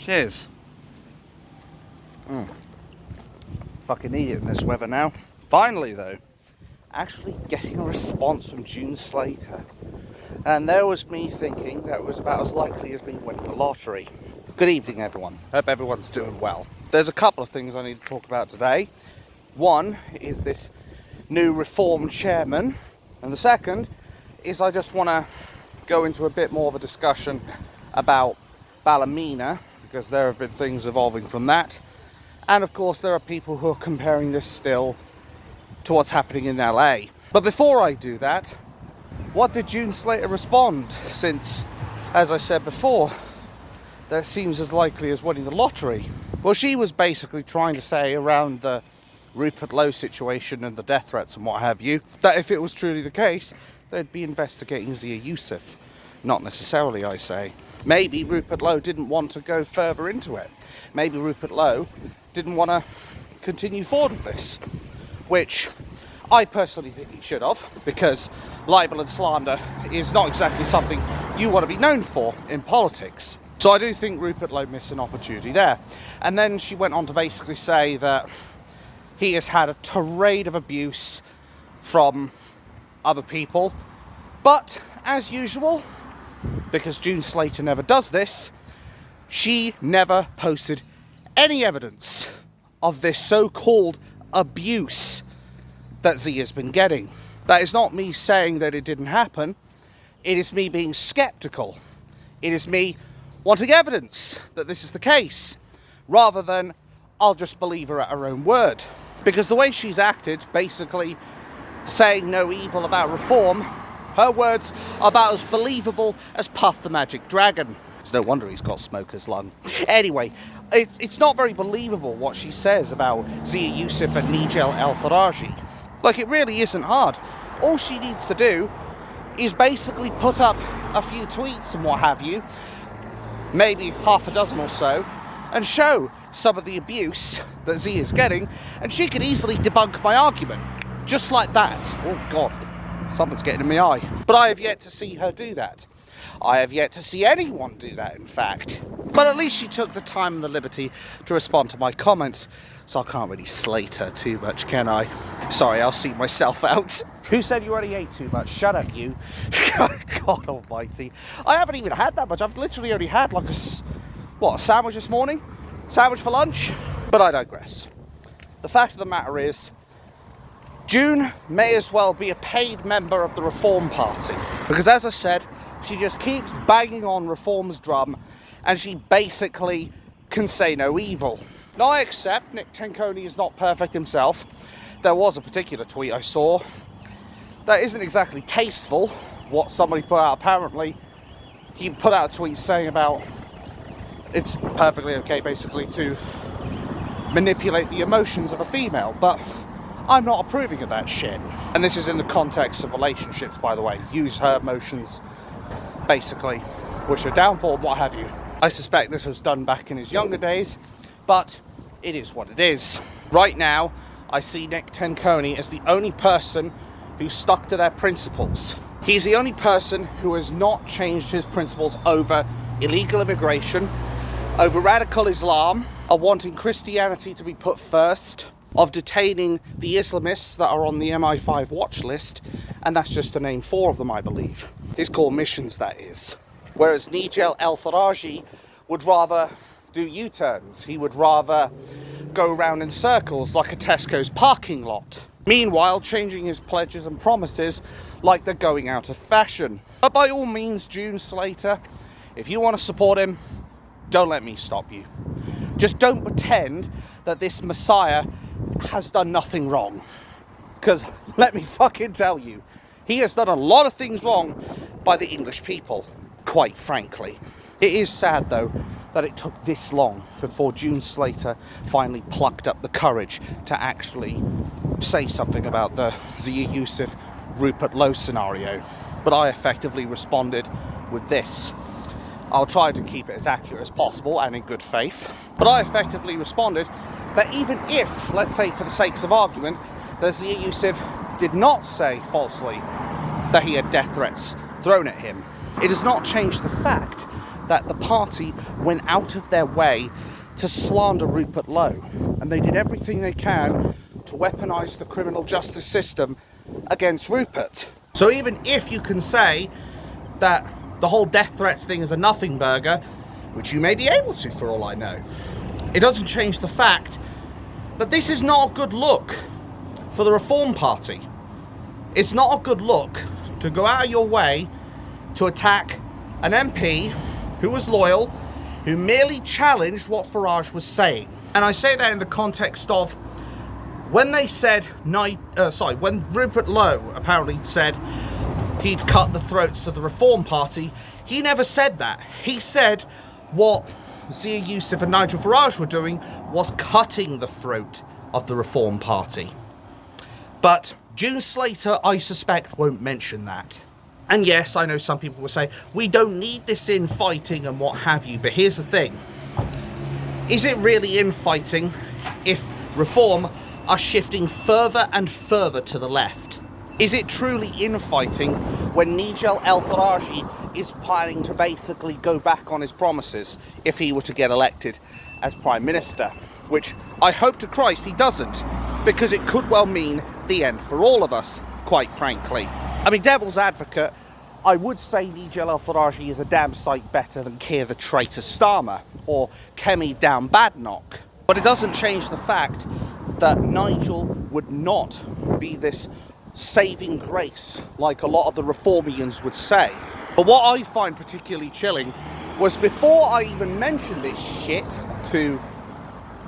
Cheers. Fucking need it in this weather now. Finally though, actually getting a response from June Slater. And there was me thinking that was about as likely as me winning the lottery. Good evening everyone, hope everyone's doing well. There's a couple of things I need to talk about today. One is this new reform chairman, and the second is I just want to go into a bit more of a discussion about Ballymena, because there have been things evolving from that. And of course there are people who are comparing this still to what's happening in LA. But before I do that, what did June Slater respond, since, as I said before, that seems as likely as winning the lottery? Well, she was basically trying to say around the Rupert Lowe situation and the death threats and what have you, that if it was truly the case, they'd be investigating Zia Yusuf. Not necessarily, I say. Maybe Rupert Lowe didn't want to go further into it. Maybe Rupert Lowe didn't want to continue forward with this, which I personally think he should have, because libel and slander is not exactly something you want to be known for in politics. So I do think Rupert Lowe missed an opportunity there. And then she went on to basically say that he has had a tirade of abuse from other people, but as usual, because June Slater never does this, she never posted any evidence of this so-called abuse that Zia's been getting. That is not me saying that it didn't happen. It is me being skeptical. It is me wanting evidence that this is the case, rather than I'll just believe her at her own word. Because the way she's acted, basically saying no evil about reform, her words are about as believable as Puff the Magic Dragon. It's no wonder he's got smoker's lung. Anyway, it's not very believable what she says about Zia Yusuf and Nigel El-Faraji. Like, it really isn't hard. All she needs to do is basically put up a few tweets and what have you, maybe half a dozen or so, and show some of the abuse that Zia's getting, and she could easily debunk my argument. Just like that. Oh God. Something's getting in my eye. But I have yet to see her do that. I have yet to see anyone do that, in fact. But at least she took the time and the liberty to respond to my comments, so I can't really slate her too much, can I? Sorry, I'll see myself out. Who said you already ate too much? Shut up, you. God almighty. I haven't even had that much. I've literally only had like a sandwich this morning? Sandwich for lunch? But I digress. The fact of the matter is, June may as well be a paid member of the Reform Party, because as I said, she just keeps banging on Reform's drum, and she basically can say no evil. Now, I accept Nick Tenconi is not perfect himself. There was a particular tweet I saw that isn't exactly tasteful, what somebody put out. Apparently, he put out a tweet saying about it's perfectly okay, basically, to manipulate the emotions of a female, but I'm not approving of that shit. And this is in the context of relationships, by the way. Use her emotions, basically, which are downfall, what have you. I suspect this was done back in his younger days, but it is what it is. Right now, I see Nick Tenconi as the only person who stuck to their principles. He's the only person who has not changed his principles over illegal immigration, over radical Islam, of wanting Christianity to be put first, of detaining the Islamists that are on the MI5 watch list, and that's just to name 4 of them, I believe. His core missions, that is. Whereas Nigel El-Faraji would rather do U-turns. He would rather go around in circles like a Tesco's parking lot. Meanwhile, changing his pledges and promises like they're going out of fashion. But by all means, June Slater, if you want to support him, don't let me stop you. Just don't pretend that this Messiah has done nothing wrong, because let me fucking tell you, he has done a lot of things wrong by the English people, quite frankly. It is sad though that it took this long before June Slater finally plucked up the courage to actually say something about the Zia Yusuf Rupert Lowe scenario, but I effectively responded with this. I'll try to keep it as accurate as possible and in good faith, but I effectively responded that even if, let's say for the sakes of argument, that Zia Yusuf did not say falsely that he had death threats thrown at him, it does not change the fact that the party went out of their way to slander Rupert Lowe, and they did everything they can to weaponise the criminal justice system against Rupert. So even if you can say that the whole death threats thing is a nothing burger, which you may be able to for all I know, it doesn't change the fact that this is not a good look for the Reform Party. It's not a good look to go out of your way to attack an MP who was loyal, who merely challenged what Farage was saying. And I say that in the context of when they said, when Rupert Lowe apparently said he'd cut the throats of the Reform Party, he never said that. He said what Zia Youssef and Nigel Farage were doing was cutting the throat of the Reform Party. But June Slater, I suspect, won't mention that. And yes, I know some people will say, we don't need this infighting and what have you, but here's the thing. Is it really infighting if Reform are shifting further and further to the left? Is it truly infighting when Nigel El-Faraji is planning to basically go back on his promises if he were to get elected as Prime Minister? Which I hope to Christ he doesn't, because it could well mean the end for all of us, quite frankly. I mean, devil's advocate, I would say Nigel El-Faraji is a damn sight better than Keir the traitor Starmer or Kemi down Badnock. But it doesn't change the fact that Nigel would not be this saving grace like a lot of the Reformians would say. But what I find particularly chilling was before I even mentioned this shit to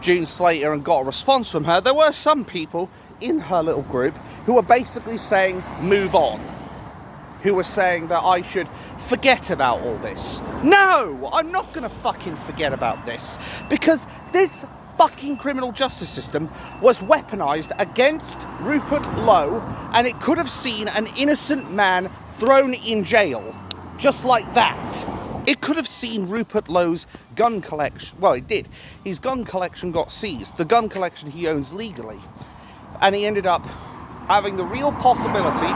June Slater and got a response from her, there were some people in her little group who were basically saying, move on. Who were saying that I should forget about all this. No, I'm not gonna fucking forget about this, because this fucking criminal justice system was weaponized against Rupert Lowe, and it could have seen an innocent man thrown in jail, just like that. It could have seen Rupert Lowe's gun collection, well, it did. His gun collection got seized, the gun collection he owns legally, and he ended up having the real possibility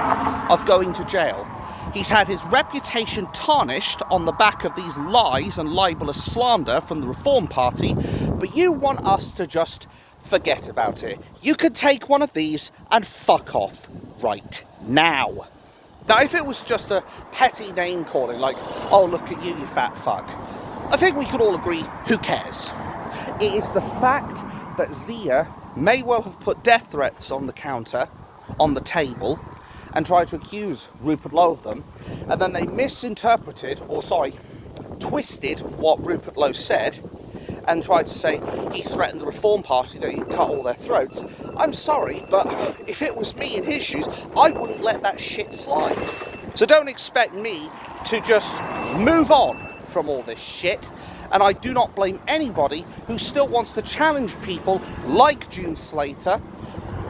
of going to jail. He's had his reputation tarnished on the back of these lies and libelous slander from the Reform Party, but you want us to just forget about it. You could take one of these and fuck off right now. Now, if it was just a petty name calling, like, oh, look at you, you fat fuck, I think we could all agree, who cares? It is the fact that Zia may well have put death threats on the counter, on the table, and tried to accuse Rupert Lowe of them, and then they misinterpreted, twisted what Rupert Lowe said, and tried to say he threatened the Reform Party, that he'd cut all their throats. I'm sorry, but if it was me in his shoes, I wouldn't let that shit slide. So don't expect me to just move on from all this shit, and I do not blame anybody who still wants to challenge people like June Slater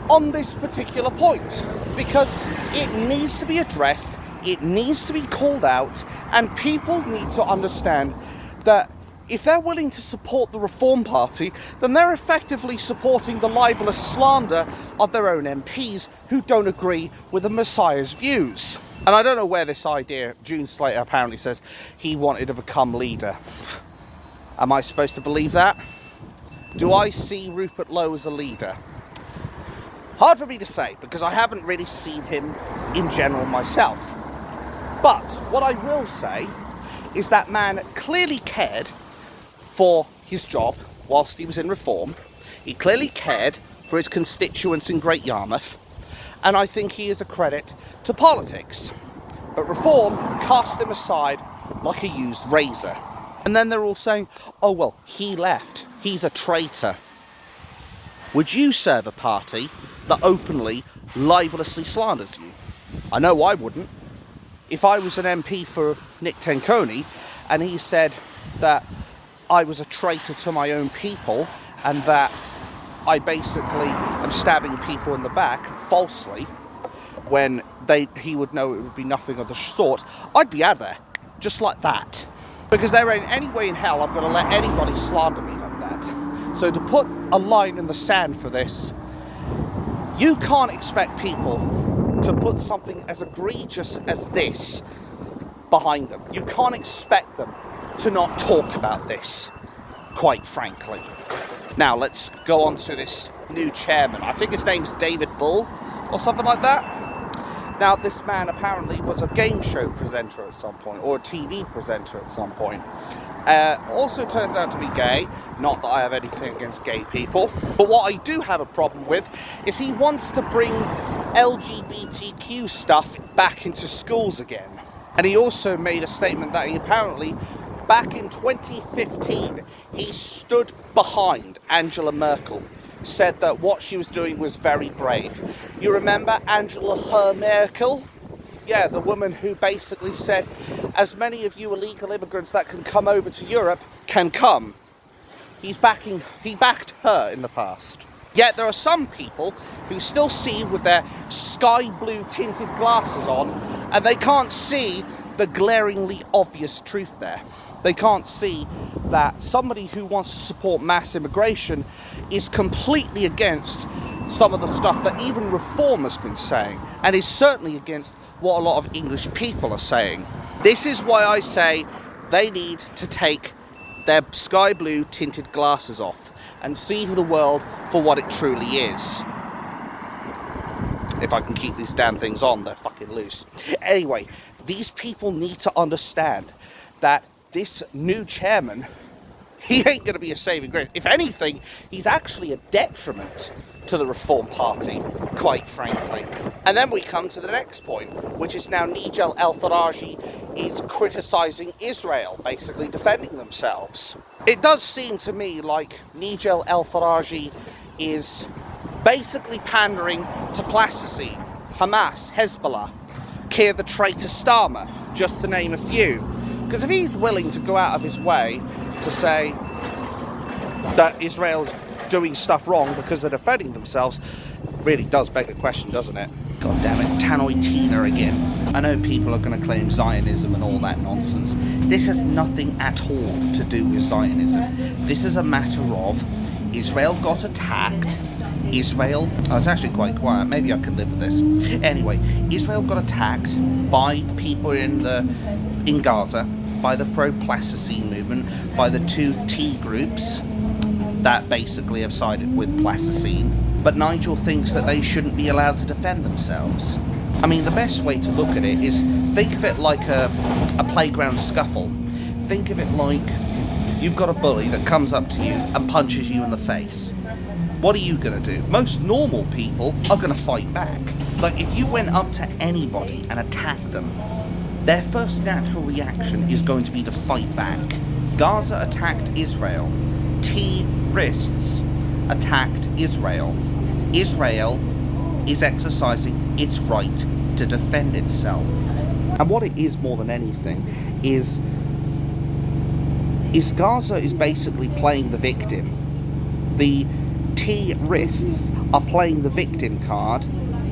on this particular point, because it needs to be addressed, it needs to be called out, and people need to understand that if they're willing to support the Reform Party, then they're effectively supporting the libelous slander of their own MPs who don't agree with the Messiah's views. And I don't know where this idea, June Slater apparently says he wanted to become leader. Am I supposed to believe that? Do I see Rupert Lowe as a leader? Hard for me to say, because I haven't really seen him in general myself. But what I will say is that man clearly cared for his job whilst he was in Reform. He clearly cared for his constituents in Great Yarmouth, and I think he is a credit to politics. But Reform cast him aside like a used razor. And then they're all saying, oh well, he left, he's a traitor. Would you serve a party that openly, libelously slanders you? I know I wouldn't. If I was an MP for Nick Tenconi and he said that I was a traitor to my own people and that I basically am stabbing people in the back falsely when he would know it would be nothing of the sort, I'd be out of there, just like that. Because there ain't any way in hell I'm going to let anybody slander me like that. So to put a line in the sand for this, you can't expect people to put something as egregious as this behind them. You can't expect them to not talk about this, quite frankly. Now, let's go on to this new chairman. I think his name's David Bull, or something like that. Now, this man apparently was a game show presenter at some point, or a TV presenter at some point. Also turns out to be gay. Not that I have anything against gay people. But what I do have a problem with is he wants to bring LGBTQ stuff back into schools again. And he also made a statement that he apparently, back in 2015, he stood behind Angela Merkel. Said that what she was doing was very brave. You remember Angela Merkel? Yeah, the woman who basically said, as many of you illegal immigrants that can come over to Europe can come. He backed her in the past. Yet there are some people who still see with their sky blue tinted glasses on, and they can't see the glaringly obvious truth there. They can't see that somebody who wants to support mass immigration is completely against some of the stuff that even Reform has been saying, and is certainly against what a lot of English people are saying. This is why I say they need to take their sky blue tinted glasses off and see the world for what it truly is. If I can keep these damn things on, they're fucking loose. Anyway, these people need to understand that this new chairman, he ain't going to be a saving grace. If anything, he's actually a detriment to the Reform Party, quite frankly. And then we come to the next point, which is now Nigel El-Farage is criticising Israel, basically defending themselves. It does seem to me like Nigel El-Farage is basically pandering to plasticine, Hamas, Hezbollah, Keir the traitor Starmer, just to name a few. Because if he's willing to go out of his way to say that Israel's doing stuff wrong because they're defending themselves, really does beg a question, doesn't it? God damn it, Tannoy Tina again. I know people are going to claim Zionism and all that nonsense. This has nothing at all to do with Zionism. This is a matter of Israel got attacked. Israel, oh, it's actually quite quiet, maybe I could live with this. Anyway, Israel got attacked by people in Gaza, by the pro-plasticine movement, by the two T groups that basically have sided with plasticine. But Nigel thinks that they shouldn't be allowed to defend themselves. I mean, the best way to look at it is think of it like a playground scuffle. Think of it like you've got a bully that comes up to you and punches you in the face. What are you going to do? Most normal people are going to fight back. Like, if you went up to anybody and attacked them, their first natural reaction is going to be to fight back. Gaza attacked Israel. Terrorists attacked Israel. Israel is exercising its right to defend itself. And what it is more than anything is Gaza is basically playing the victim. The terrorists are playing the victim card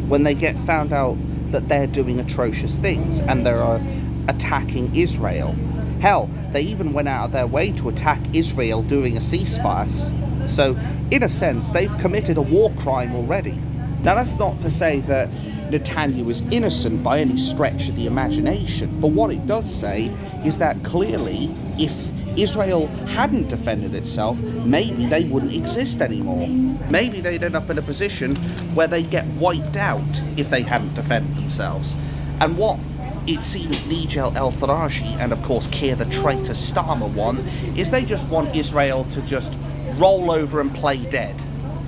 when they get found out that they're doing atrocious things and they're attacking Israel. Hell, they even went out of their way to attack Israel during a ceasefire. So, in a sense, they've committed a war crime already. Now, that's not to say that Netanyahu is innocent by any stretch of the imagination, but what it does say is that clearly, if Israel hadn't defended itself, maybe they wouldn't exist anymore. Maybe they'd end up in a position where they'd get wiped out if they hadn't defended themselves. And what it seems Nigel El-Farage and of course Keir the traitor Starmer want is they just want Israel to just roll over and play dead,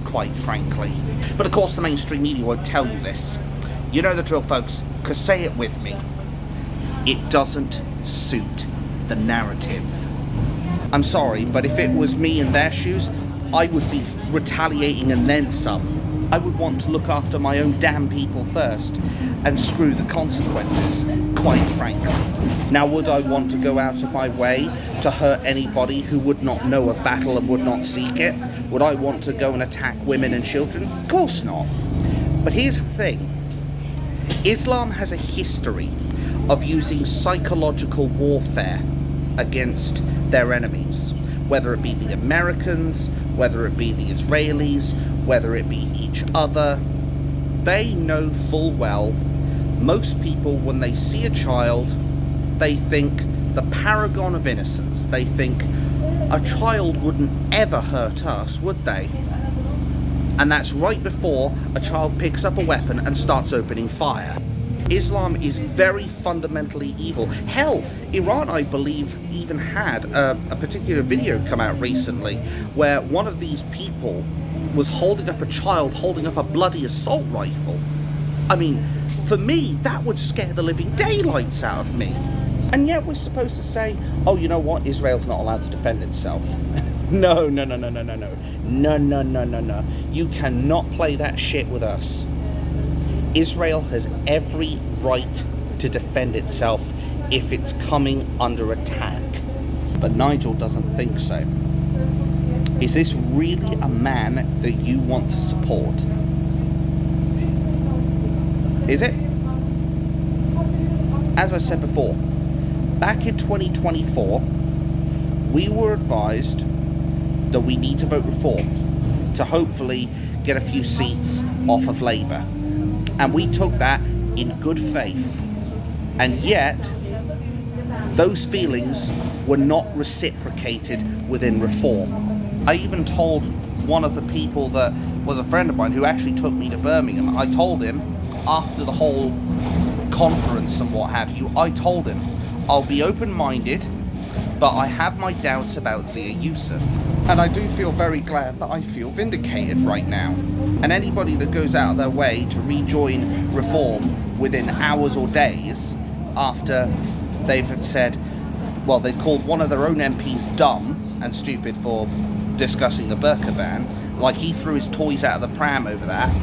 quite frankly. But of course the mainstream media won't tell you this. You know the drill, folks, because say it with me. It doesn't suit the narrative. I'm sorry, but if it was me in their shoes, I would be retaliating and then some. I would want to look after my own damn people first and screw the consequences, quite frankly. Now, would I want to go out of my way to hurt anybody who would not know of battle and would not seek it? Would I want to go and attack women and children? Of course not. But here's the thing. Islam has a history of using psychological warfare against their enemies, whether it be the Americans, whether it be the Israelis, whether it be each other. They know full well, most people, when they see a child, they think the paragon of innocence. They think a child wouldn't ever hurt us, would they? And that's right before a child picks up a weapon and starts opening fire. Islam is very fundamentally evil. Hell, Iran, I believe, even had a particular video come out recently where one of these people was holding up a child, holding up a bloody assault rifle. I mean, for me, that would scare the living daylights out of me. And yet we're supposed to say, oh, you know what, Israel's not allowed to defend itself. No. You cannot play that shit with us. Israel has every right to defend itself if it's coming under attack. But Nigel doesn't think so. Is this really a man that you want to support? Is it? As I said before, back in 2024, we were advised that we need to vote reform to hopefully get a few seats off of Labour. And we took that in good faith. And yet, those feelings were not reciprocated within reform. I even told one of the people that was a friend of mine who actually took me to Birmingham, I told him, after the whole conference and what have you, I told him, I'll be open-minded, but I have my doubts about Zia Yusuf. And I do feel very glad that I feel vindicated right now. And anybody that goes out of their way to rejoin reform within hours or days after they've said, well, they called one of their own MPs dumb and stupid for discussing the burqa ban, like he threw his toys out of the pram over that.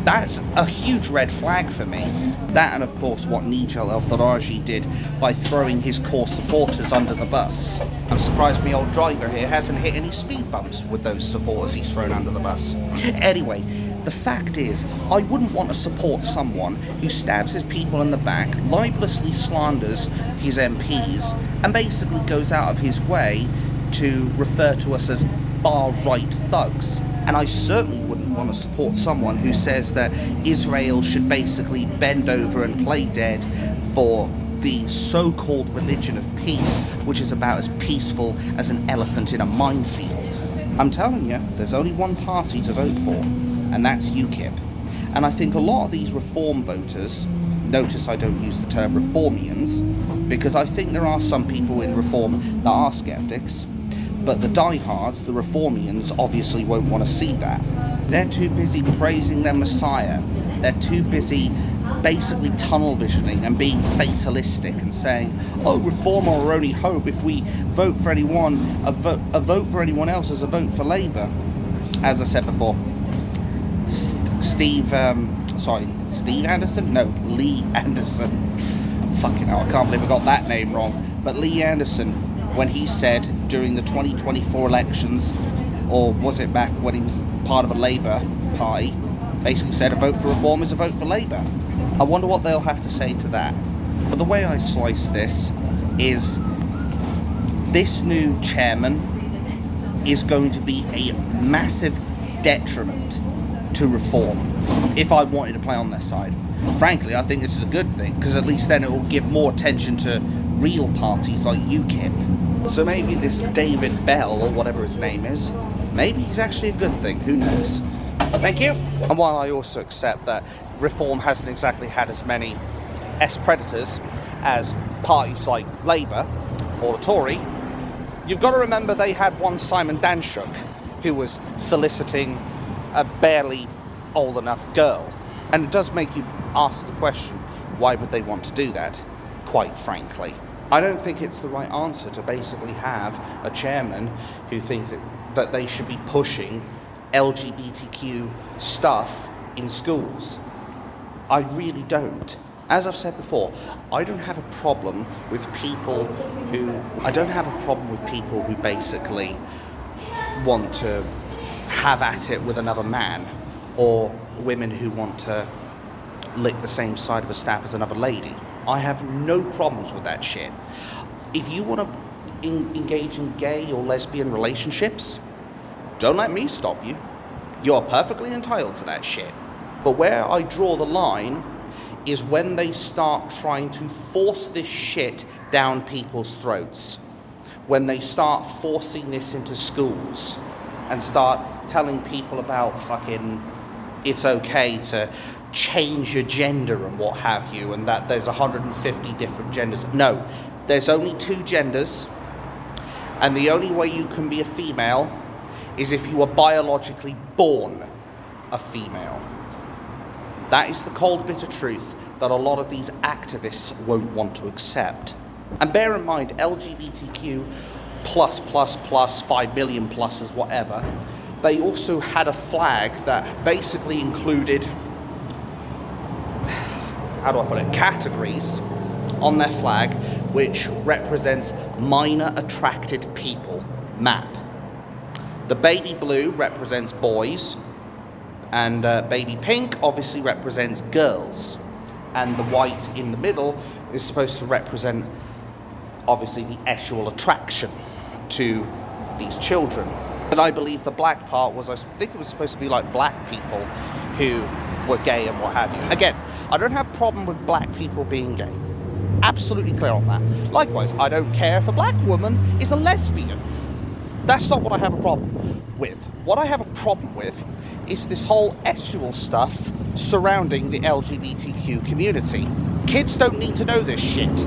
That's a huge red flag for me. That and of course what Nigel El-Faraji did by throwing his core supporters under the bus. I'm surprised my old driver here hasn't hit any speed bumps with those supporters he's thrown under the bus. Anyway, the fact is, I wouldn't want to support someone who stabs his people in the back, libelously slanders his MPs, and basically goes out of his way to refer to us as far-right thugs. And I certainly wouldn't want to support someone who says that Israel should basically bend over and play dead for the so-called religion of peace, which is about as peaceful as an elephant in a minefield. I'm telling you, there's only one party to vote for, and that's UKIP. And I think a lot of these reform voters, notice I don't use the term reformians, because I think there are some people in reform that are skeptics, but the diehards, the reformians, obviously won't want to see that. They're too busy praising their Messiah. They're too busy basically tunnel visioning and being fatalistic and saying, oh, reform are our only hope. If we vote for anyone, a vote for anyone else is a vote for Labour. As I said before, Steve Anderson? No, Lee Anderson. Fucking hell, I can't believe I got that name wrong. But Lee Anderson, when he said during the 2024 elections, or was it back when he was part of a Labour party, basically said a vote for reform is a vote for Labour. I wonder what they'll have to say to that. But the way I slice this is, this new chairman is going to be a massive detriment to reform, if I wanted to play on their side. Frankly, I think this is a good thing, because at least then it will give more attention to real parties like UKIP. So maybe this David Bell, or whatever his name is, maybe he's actually a good thing, who knows. Thank you. And while I also accept that reform hasn't exactly had as many predators as parties like Labour or the Tory, you've got to remember they had one Simon Danshuk who was soliciting a barely old enough girl. And it does make you ask the question, why would they want to do that, quite frankly? I don't think it's the right answer to basically have a chairman who thinks that they should be pushing LGBTQ stuff in schools. I really don't. As I've said before, I don't have a problem with people who basically want to have at it with another man, or women who want to lick the same side of a stab as another lady. I have no problems with that shit. If you want to engage in gay or lesbian relationships, don't let me stop you. You are perfectly entitled to that shit. But where I draw the line is when they start trying to force this shit down people's throats, when they start forcing this into schools and start telling people about fucking it's okay to change your gender and what have you, and that there's 150 different genders. No, there's only 2 genders, and the only way you can be a female is if you were biologically born a female. That is the cold, bitter truth that a lot of these activists won't want to accept. And bear in mind, LGBTQ plus, 5 million pluses, whatever, they also had a flag that basically included, how do I put it, categories on their flag, which represents minor attracted people, MAP. The baby blue represents boys, and baby pink obviously represents girls, and the white in the middle is supposed to represent obviously the actual attraction to these children. But I believe the black part was, I think it was supposed to be like black people who were gay and what have you. Again, I don't have a problem with black people being gay. Absolutely clear on that. Likewise, I don't care if a black woman is a lesbian. That's not what I have a problem with. What I have a problem with is this whole estual stuff surrounding the LGBTQ community. Kids don't need to know this shit,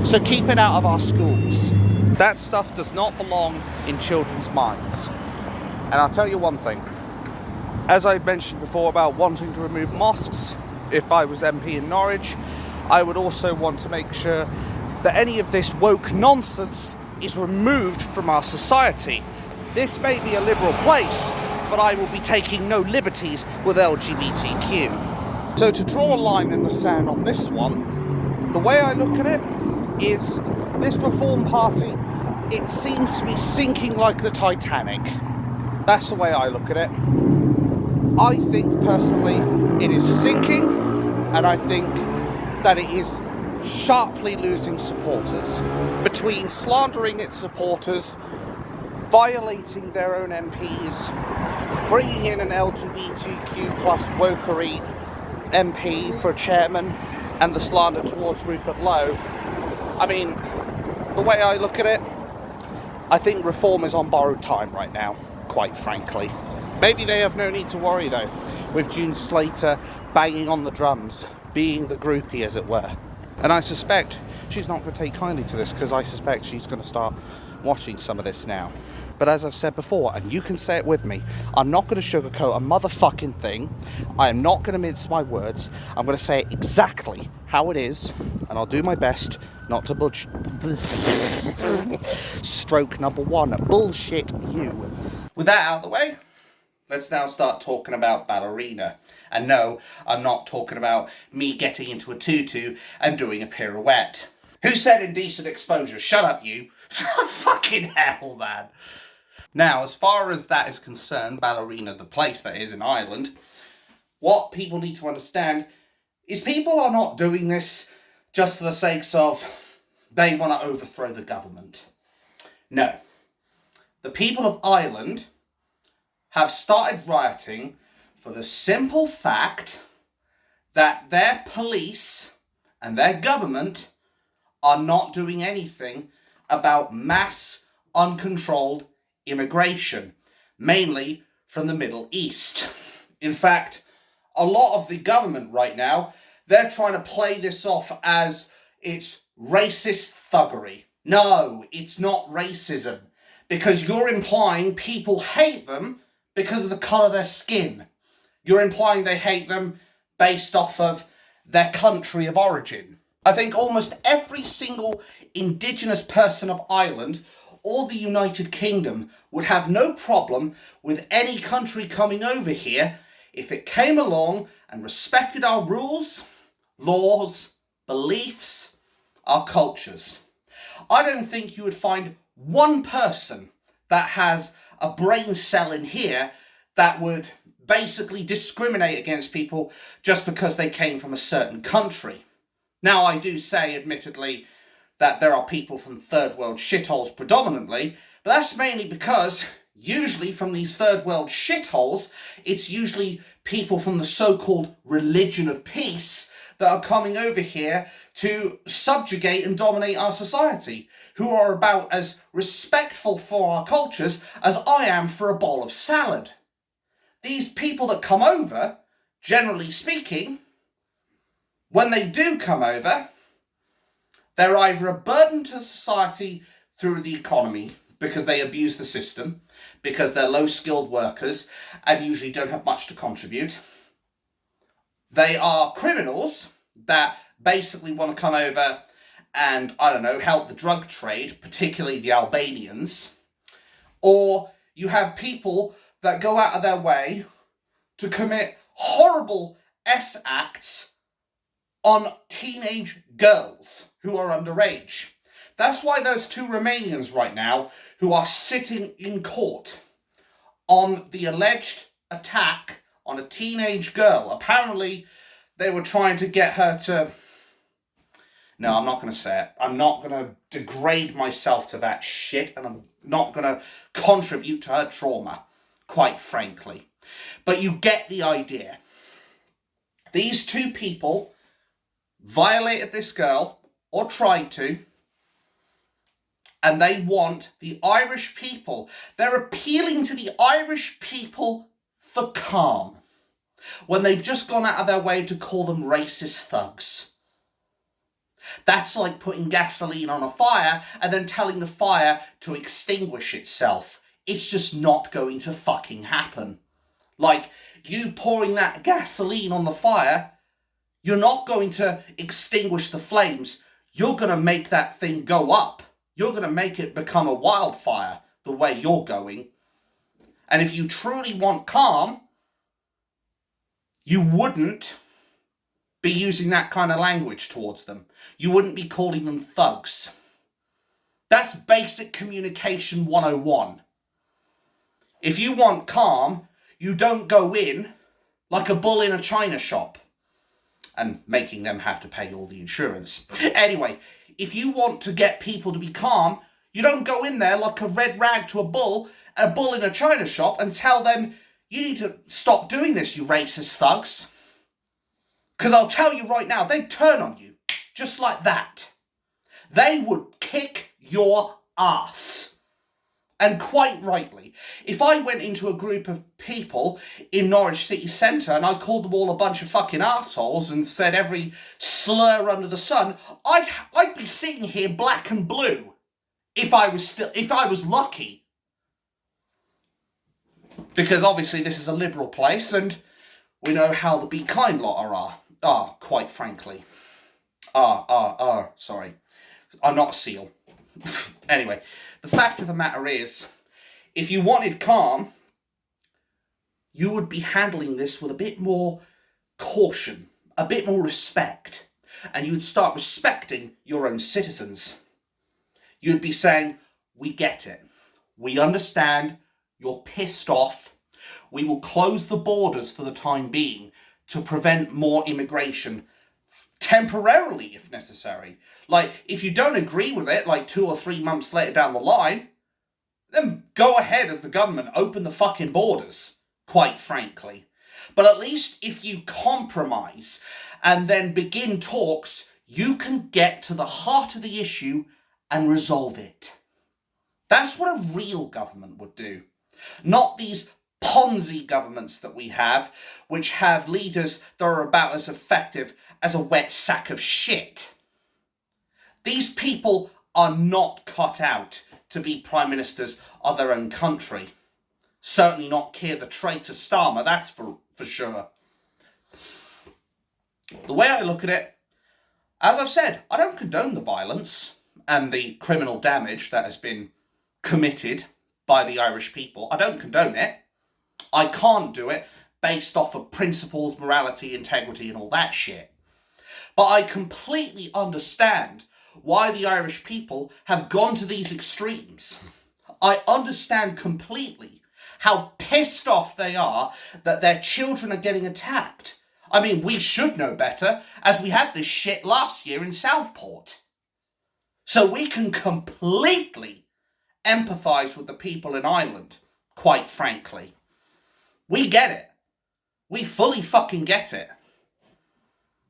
so keep it out of our schools. That stuff does not belong in children's minds. And I'll tell you one thing. As I mentioned before about wanting to remove mosques, if I was MP in Norwich, I would also want to make sure that any of this woke nonsense is removed from our society. This may be a liberal place, but I will be taking no liberties with LGBTQ. So to draw a line in the sand on this one, the way I look at it is this Reform Party, it seems to be sinking like the Titanic. That's the way I look at it. I think personally it is sinking, and I think that it is sharply losing supporters. Between slandering its supporters, violating their own MPs, bringing in an LGBTQ plus wokery MP for chairman, and the slander towards Rupert Lowe. I mean, the way I look at it, I think Reform is on borrowed time right now, quite frankly. Maybe they have no need to worry though, with June Slater banging on the drums, being the groupie as it were. And I suspect she's not going to take kindly to this, because I suspect she's going to start watching some of this now. But as I've said before, and you can say it with me, I'm not going to sugarcoat a motherfucking thing. I am not going to mince my words. I'm going to say it exactly how it is, and I'll do my best not to stroke number 1, bullshit you. With that out of the way, let's now start talking about Ballerina. And no, I'm not talking about me getting into a tutu and doing a pirouette. Who said indecent exposure? Shut up, you. Fucking hell, man. Now, as far as that is concerned, Ballerina, the place that is in Ireland, what people need to understand is people are not doing this just for the sakes of they want to overthrow the government. No. The people of Ireland have started rioting for the simple fact that their police and their government are not doing anything about mass, uncontrolled immigration, mainly from the Middle East. In fact, a lot of the government right now, they're trying to play this off as it's racist thuggery. No, it's not racism, because you're implying people hate them because of the colour of their skin. You're implying they hate them based off of their country of origin. I think almost every single indigenous person of Ireland or the United Kingdom would have no problem with any country coming over here if it came along and respected our rules, laws, beliefs, our cultures. I don't think you would find one person that has a brain cell in here that would basically discriminate against people just because they came from a certain country. Now, I do say, admittedly, that there are people from third world shitholes predominantly, but that's mainly because usually from these third world shitholes, it's usually people from the so-called religion of peace that are coming over here to subjugate and dominate our society, who are about as respectful for our cultures as I am for a bowl of salad. These people that come over, generally speaking, when they do come over, they're either a burden to society through the economy because they abuse the system, because they're low-skilled workers and usually don't have much to contribute. They are criminals that basically want to come over and, I don't know, help the drug trade, particularly the Albanians. Or you have people that go out of their way to commit horrible acts on teenage girls who are underage. That's why there's 2 Romanians right now who are sitting in court on the alleged attack on a teenage girl. Apparently, they were trying to get her to... No, I'm not going to say it. I'm not going to degrade myself to that shit, and I'm not going to contribute to her trauma, quite frankly. But you get the idea. These 2 people violated this girl, or tried to, and they want the Irish people. They're appealing to the Irish people for calm, when they've just gone out of their way to call them racist thugs. That's like putting gasoline on a fire and then telling the fire to extinguish itself. It's just not going to fucking happen. Like, you pouring that gasoline on the fire, you're not going to extinguish the flames. You're going to make that thing go up. You're going to make it become a wildfire the way you're going. And if you truly want calm, you wouldn't be using that kind of language towards them. You wouldn't be calling them thugs. That's basic communication 101. If you want calm, you don't go in like a bull in a china shop and making them have to pay all the insurance. Anyway, if you want to get people to be calm, you don't go in there like a red rag to a bull in a china shop and tell them, you need to stop doing this, you racist thugs. Because I'll tell you right now, they'd turn on you, just like that. They would kick your ass. And quite rightly. If I went into a group of people in Norwich city centre and I called them all a bunch of fucking arseholes and said every slur under the sun, I'd be sitting here black and blue if I was lucky. Because obviously this is a liberal place and we know how the be kind lot are, quite frankly. Sorry. I'm not a seal. Anyway, the fact of the matter is, if you wanted calm, you would be handling this with a bit more caution, a bit more respect, and you'd start respecting your own citizens. You'd be saying, we get it. We understand. You're pissed off. We will close the borders for the time being to prevent more immigration, temporarily if necessary. Like, if you don't agree with it, like 2 or 3 months later down the line, then go ahead as the government, open the fucking borders, quite frankly. But at least if you compromise and then begin talks, you can get to the heart of the issue and resolve it. That's what a real government would do. Not these Ponzi governments that we have, which have leaders that are about as effective as a wet sack of shit. These people are not cut out to be prime ministers of their own country. Certainly not Keir the traitor Starmer, that's for sure. The way I look at it, as I've said, I don't condone the violence and the criminal damage that has been committed by the Irish people. I don't condone it. I can't do it based off of principles, morality, integrity and all that shit. But I completely understand why the Irish people have gone to these extremes. I understand completely how pissed off they are that their children are getting attacked. I mean, we should know better, as we had this shit last year in Southport. So we can completely empathise with the people in Ireland, quite frankly. We get it. We fully fucking get it.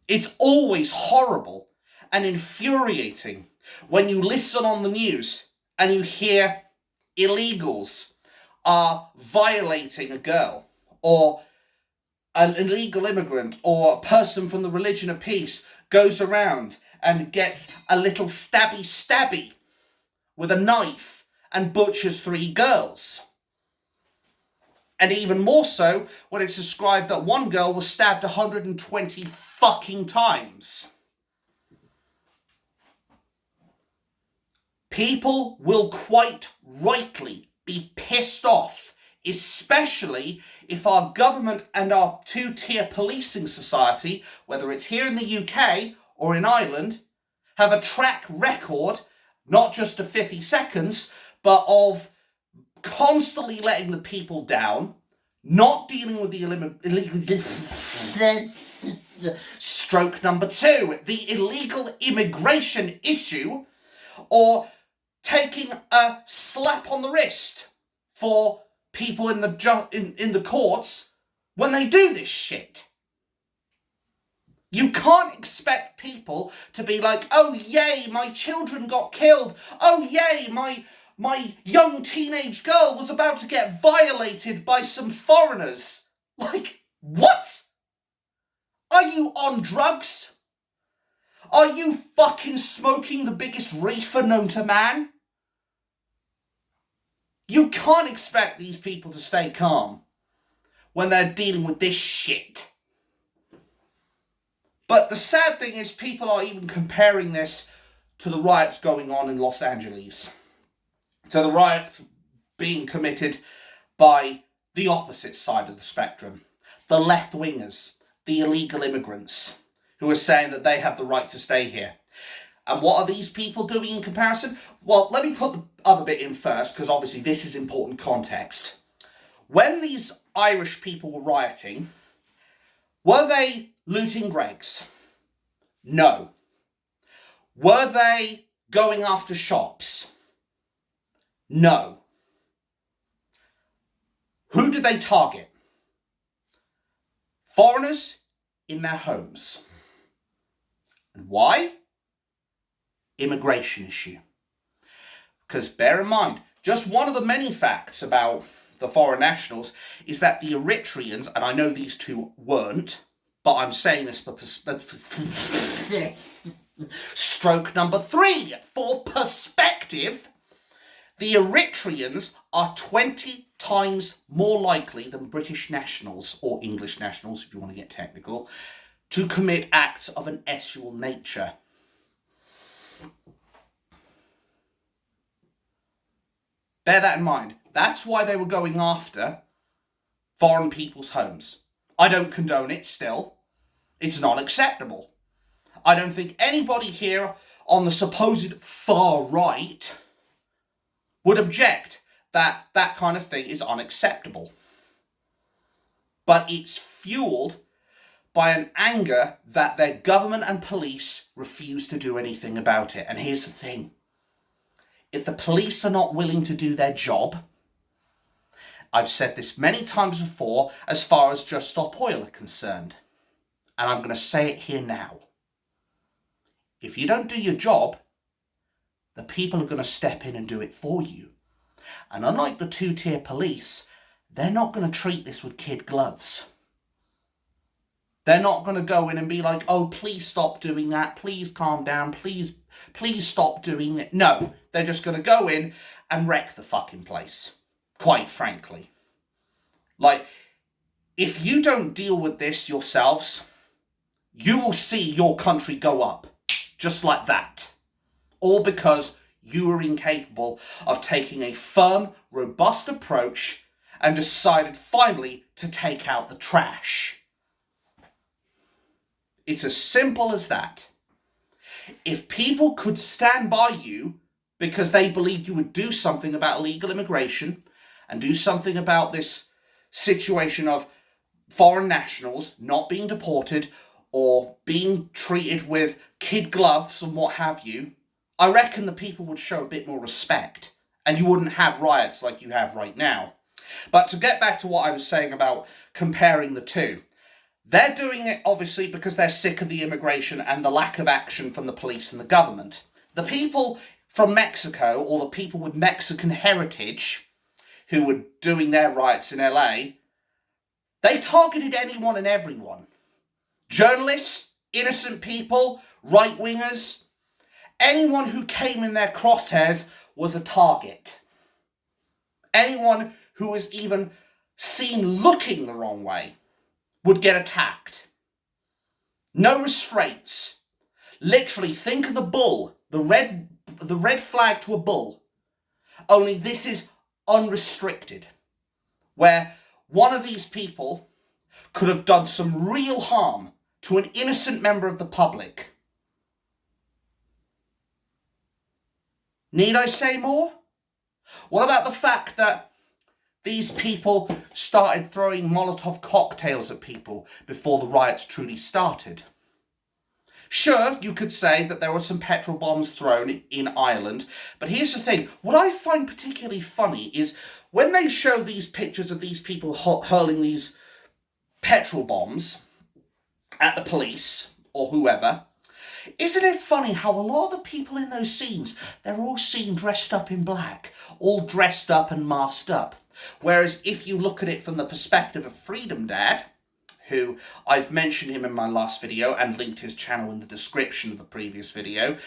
It's always horrible and infuriating when you listen on the news and you hear illegals are violating a girl, or an illegal immigrant or a person from the religion of peace goes around and gets a little stabby with a knife and butchers 3 girls. And even more so when it's described that one girl was stabbed 120 fucking times. People will quite rightly be pissed off, especially if our government and our 2-tier policing society, whether it's here in the UK or in Ireland, have a track record, not just of 50 seconds, but of constantly letting the people down, not dealing with the illegal stroke number 2, the illegal immigration issue, or taking a slap on the wrist for people in the courts when they do this shit. You can't expect people to be like, oh yay, my children got killed. Oh yay, my young teenage girl was about to get violated by some foreigners. Like, what? Are you on drugs? Are you fucking smoking the biggest reefer known to man? You can't expect these people to stay calm when they're dealing with this shit. But the sad thing is people are even comparing this to the riots going on in Los Angeles. To the riots being committed by the opposite side of the spectrum. The left-wingers, the illegal immigrants, who are saying that they have the right to stay here. And what are these people doing in comparison? Well, let me put the other bit in first, because obviously this is important context. When these Irish people were rioting, were they looting Greggs? No. Were they going after shops? No. Who did they target? Foreigners in their homes. And why? Immigration issue. Because bear in mind, just one of the many facts about the foreign nationals is that the Eritreans, and I know these two weren't, but I'm saying this for stroke number 3, for perspective, the Eritreans are 20 times more likely than British nationals, or English nationals if you want to get technical, to commit acts of an sexual nature. Bear that in mind. That's why they were going after foreign people's homes. I don't condone it still. It's not acceptable. I don't think anybody here on the supposed far right would object that that kind of thing is unacceptable. But it's fueled by an anger that their government and police refuse to do anything about it. And here's the thing. If the police are not willing to do their job, I've said this many times before as far as Just Stop Oil are concerned, and I'm going to say it here now. If you don't do your job, the people are going to step in and do it for you. And unlike the 2-tier police, they're not going to treat this with kid gloves. They're not going to go in and be like, oh, please stop doing that. Please calm down. Please stop doing it. No, they're just going to go in and wreck the fucking place. Quite frankly. Like, if you don't deal with this yourselves, you will see your country go up. Just like that. All because you are incapable of taking a firm, robust approach and decided finally to take out the trash. It's as simple as that. If people could stand by you because they believed you would do something about illegal immigration and do something about this situation of foreign nationals not being deported or being treated with kid gloves and what have you, I reckon the people would show a bit more respect and you wouldn't have riots like you have right now. But to get back to what I was saying about comparing the two, They're doing it, obviously, because they're sick of the immigration and the lack of action from the police and the government. The people from Mexico, or the people with Mexican heritage, who were doing their riots in LA, they targeted anyone and everyone. Journalists, innocent people, right-wingers, anyone who came in their crosshairs was a target. Anyone who was even seen looking the wrong way would get attacked. No restraints. Literally, think of the bull, the red flag to a bull. Only this is unrestricted, where one of these people could have done some real harm to an innocent member of the public. Need I say more? What about the fact that these people started throwing Molotov cocktails at people before the riots truly started? Sure, you could say that there were some petrol bombs thrown in Ireland, but here's the thing. What I find particularly funny is when they show these pictures of these people hurling these petrol bombs at the police or whoever, isn't it funny how a lot of the people in those scenes, they're all seen dressed up in black, all dressed up and masked up. Whereas if you look at it from the perspective of Freedom Dad, who I've mentioned him in my last video and linked his channel in the description of the previous video,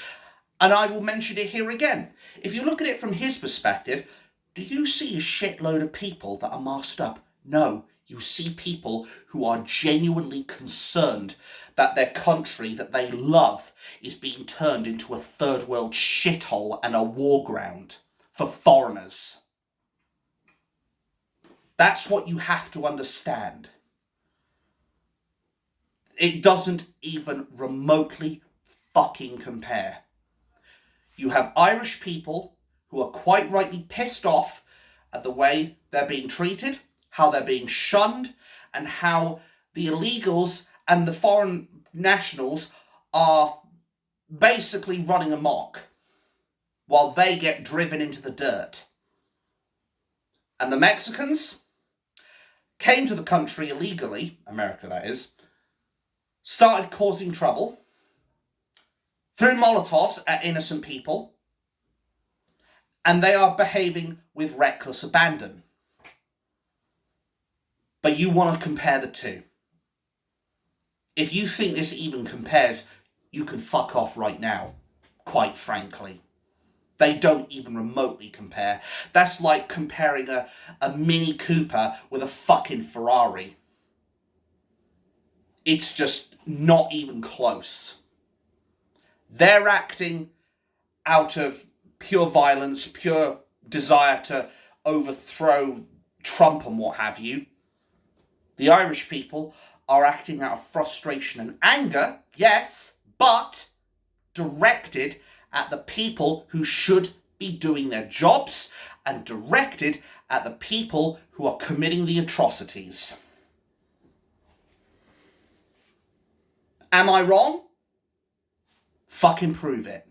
and I will mention it here again. If you look at it from his perspective, do you see a shitload of people that are masked up? No, you see people who are genuinely concerned that their country that they love is being turned into a third world shithole and a war ground for foreigners. That's what you have to understand. It doesn't even remotely fucking compare. You have Irish people who are quite rightly pissed off at the way they're being treated, how they're being shunned, and how the illegals and the foreign nationals are basically running amok while they get driven into the dirt. And the Mexicans came to the country illegally, America that is, started causing trouble, threw Molotovs at innocent people, and they are behaving with reckless abandon. But you want to compare the two. If you think this even compares, you can fuck off right now, quite frankly. They don't even remotely compare. That's like comparing a Mini Cooper with a fucking Ferrari. It's just not even close. They're acting out of pure violence, pure desire to overthrow Trump and what have you. The Irish people are acting out of frustration and anger, yes, but directed at the people who should be doing their jobs and directed at the people who are committing the atrocities. Am I wrong? Fucking prove it.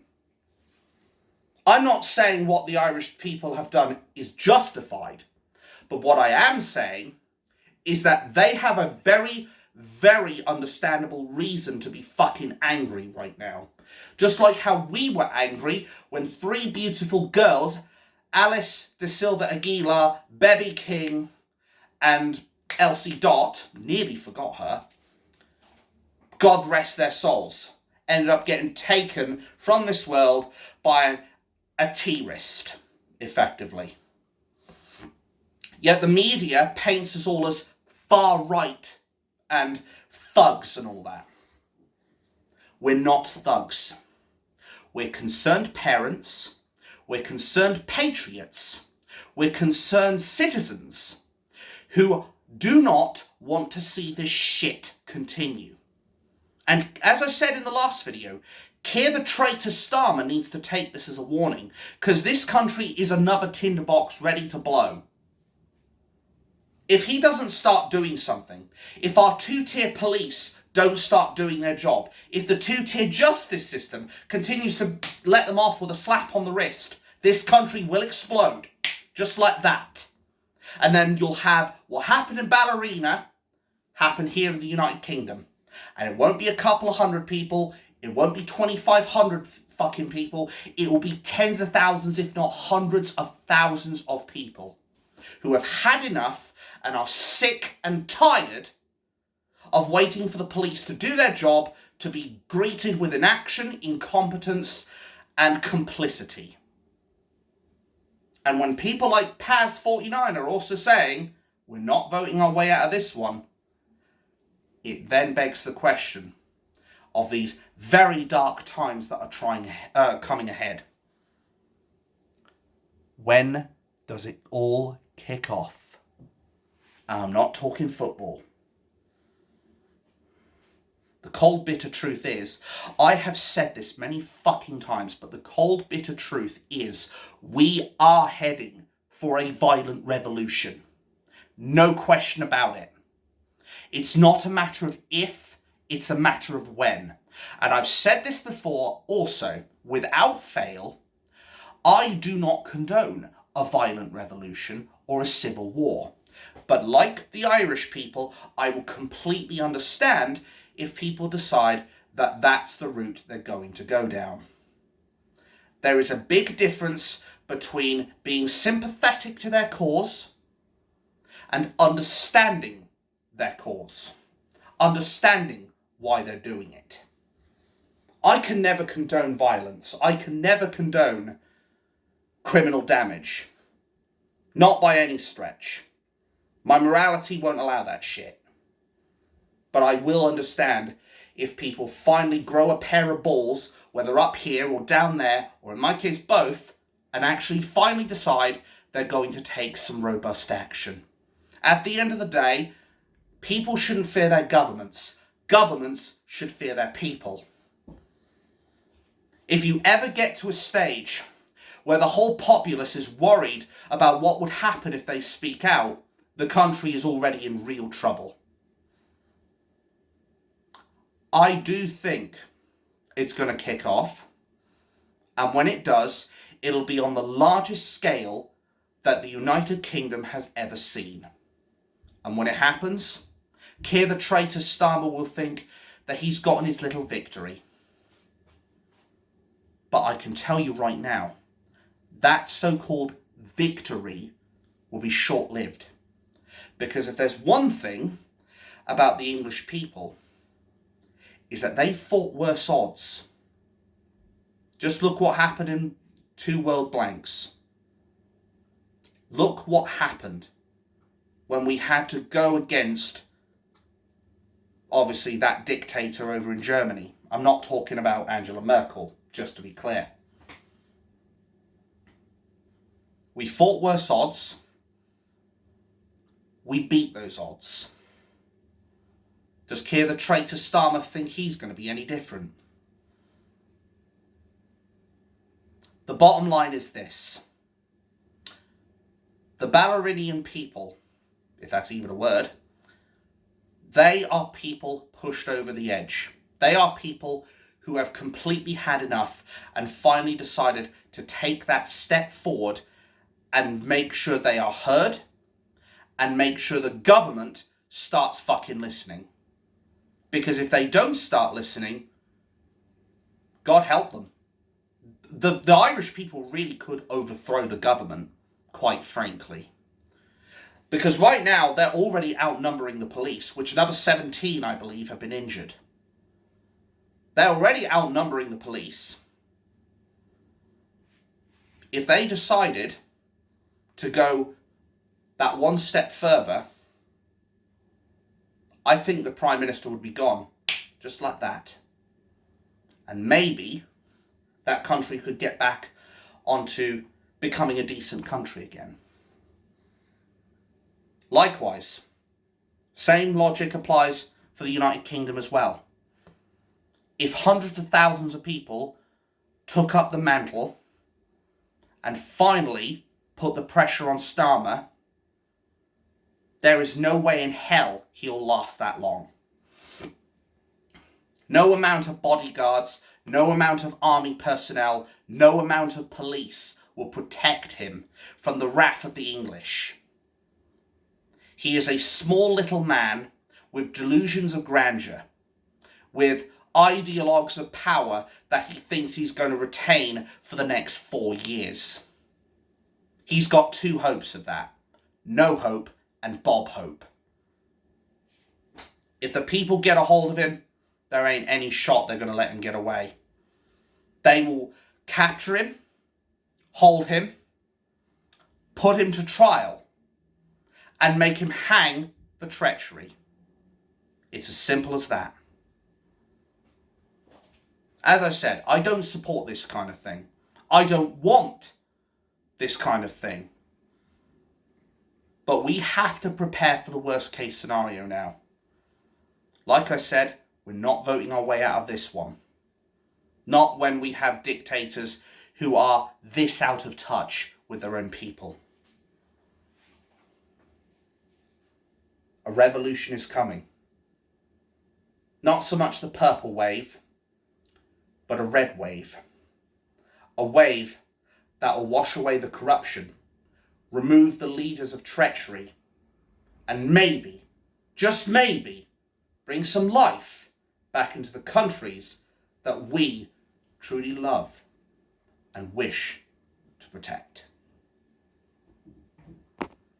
I'm not saying what the Irish people have done is justified, but what I am saying is that they have a very, very understandable reason to be fucking angry right now. Just like how we were angry when three beautiful girls, Alice De Silva Aguilar, Bebe King, and Elsie Dot, nearly forgot her, God rest their souls, ended up getting taken from this world by a terrorist, effectively. Yet the media paints us all as far right and thugs and all that. We're not thugs. We're concerned parents. We're concerned patriots. We're concerned citizens who do not want to see this shit continue. And as I said in the last video, Keir the traitor Starmer needs to take this as a warning, because this country is another tinderbox ready to blow. If he doesn't start doing something, if our two-tier police don't start doing their job, if the two-tier justice system continues to let them off with a slap on the wrist, this country will explode, just like that. And then you'll have what happened in Ballerina happen here in the United Kingdom. And it won't be a couple of hundred people, it won't be 2,500 fucking people, it will be tens of thousands, if not hundreds of thousands of people who have had enough and are sick and tired of waiting for the police to do their job, to be greeted with inaction, incompetence, and complicity. And when people like Paz49 are also saying, we're not voting our way out of this one, it then begs the question of these very dark times that are coming ahead. When does it all kick off? And I'm not talking football. The cold, bitter truth is, I have said this many fucking times, but the cold, bitter truth is, we are heading for a violent revolution. No question about it. It's not a matter of if, it's a matter of when. And I've said this before also, without fail, I do not condone a violent revolution or a civil war. But like the Irish people, I will completely understand if people decide that that's the route they're going to go down. There is a big difference between being sympathetic to their cause and understanding their cause, understanding why they're doing it. I can never condone violence. I can never condone criminal damage. Not by any stretch. My morality won't allow that shit. But I will understand if people finally grow a pair of balls, whether up here or down there, or in my case both, and actually finally decide they're going to take some robust action. At the end of the day, people shouldn't fear their governments. Governments should fear their people. If you ever get to a stage where the whole populace is worried about what would happen if they speak out, the country is already in real trouble. I do think it's going to kick off, and when it does, it'll be on the largest scale that the United Kingdom has ever seen. And when it happens, Keir the traitor Starmer will think that he's gotten his little victory. But I can tell you right now, that so-called victory will be short-lived. Because if there's one thing about the English people, is that they fought worse odds. Just look what happened in 2 world blanks. Look what happened when we had to go against, obviously, that dictator over in Germany. I'm not talking about Angela Merkel, just to be clear. We fought worse odds. We beat those odds. Does Keir the traitor Starmer think he's going to be any different? The bottom line is this. The Ballerinian people, if that's even a word, they are people pushed over the edge. They are people who have completely had enough and finally decided to take that step forward and make sure they are heard and make sure the government starts fucking listening. Because if they don't start listening, God help them. The Irish people really could overthrow the government, quite frankly. Because right now, they're already outnumbering the police, which another 17, I believe, have been injured. They're already outnumbering the police. If they decided to go that one step further, I think the Prime Minister would be gone, just like that. And maybe that country could get back onto becoming a decent country again. Likewise, same logic applies for the United Kingdom as well. If hundreds of thousands of people took up the mantle and finally put the pressure on Starmer, there is no way in hell he'll last that long. No amount of bodyguards, no amount of army personnel, no amount of police will protect him from the wrath of the English. He is a small little man with delusions of grandeur, with ideologues of power that he thinks he's going to retain for the next 4 years. He's got 2 hopes of that. No Hope and Bob Hope. If the people get a hold of him, there ain't any shot they're going to let him get away. They will capture him, hold him, put him to trial, and make him hang for treachery. It's as simple as that. As I said, I don't support this kind of thing. I don't want this kind of thing. But we have to prepare for the worst case scenario now. Like I said, we're not voting our way out of this one. Not when we have dictators who are this out of touch with their own people. A revolution is coming. Not so much the purple wave, but a red wave. A wave that will wash away the corruption, remove the leaders of treachery, and maybe, just maybe, bring some life back into the countries that we truly love and wish to protect.